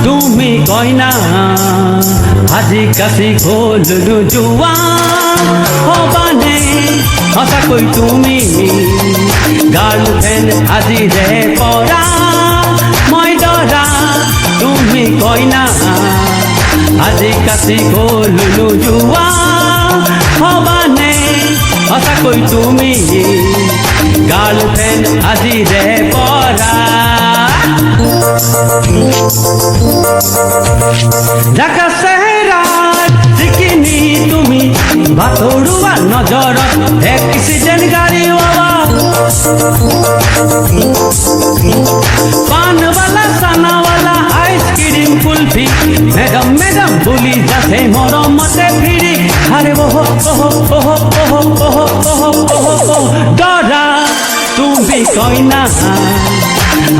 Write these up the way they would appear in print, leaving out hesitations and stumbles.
তুমি কইনা আজি কাছি গ'লো জোৱা হবানে সঁচাকৈ তুমি গাৰ্লফ্ৰেণ্ড আজিৰে পৰা মই দৰা তুমি কইনা আজি কাছি গ'লো জোৱা হবানে সঁচাকৈ তুমি গাৰ্লফ্ৰেণ্ড আজিৰে পৰা ঢাকা চেহেৰাত যিখিনি তুমি বাতৰুৱা নজৰত এক্সিডেণ্ট গাড়ী পানৱালা চানাৱালা আইচক্ৰীম কুলফি মেডাম মেডাম বুলি যাতে মৰমতে ফিৰি আৰে দৰা তুমি কইনা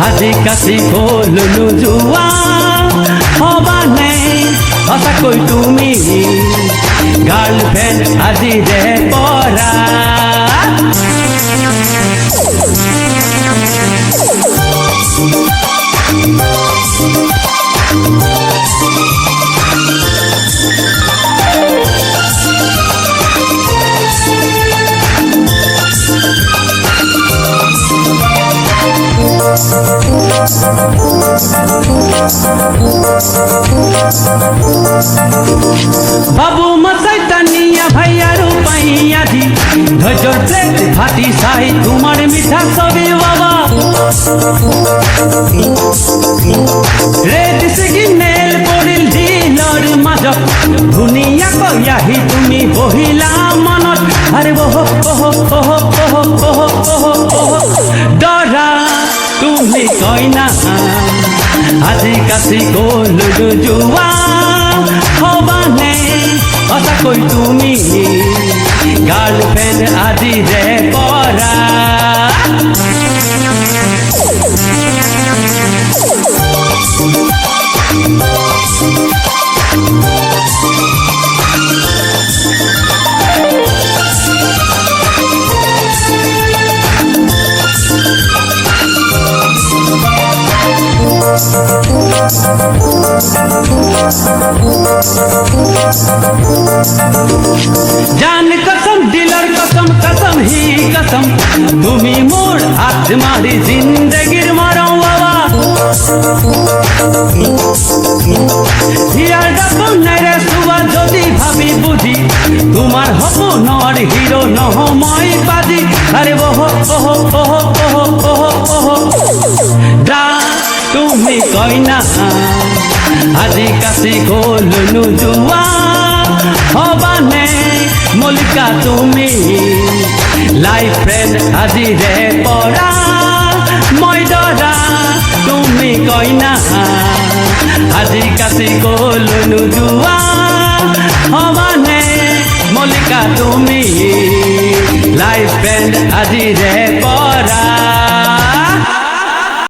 আজি কাছি গ'লো জোৱা হবানে সঁচাকৈ তুমি গাৰ্লফ্ৰেণ্ড আজিৰে পৰা বাবু মাসাই তানিয়া ভাইয়া রূপাইয়া দি ধৈর্যর প্লেট ফাটি চাই তোমার মিঠা ছবি বাবা রেড সিগনেল পড়িল দিলৰ মাজত ধুনীয়াকৈ আহি তুমি বহিলা মনত আৰে দৰা তুমি কইনা আজি কাছি গ'লো জোৱা হবানে সঁচাকৈ তুমি গাৰ্লফ্ৰেণ্ড আজিৰে পৰা जान कसम दिलर कसम कसम ही कसम তুমি মোর আত্মারি জিন্দগির মরম বাবা হিয়ার ডাকন নেরে সুবা যদি ভাবি বুঝি তোমার সপোনৰ হিরো নহ মই বাজি আরে দা তুমি কইনা আজি কাছি গ'লো জোৱা হবানে মল্লিকা তুমি লাইফ ফ্ৰেণ্ড আজিৰে পৰা মই দৰা তুমি কইনা আজি কাছি গ'লো জোৱা হবানে মল্লিকা তুমি লাইফ ফ্ৰেণ্ড আজিৰে পৰা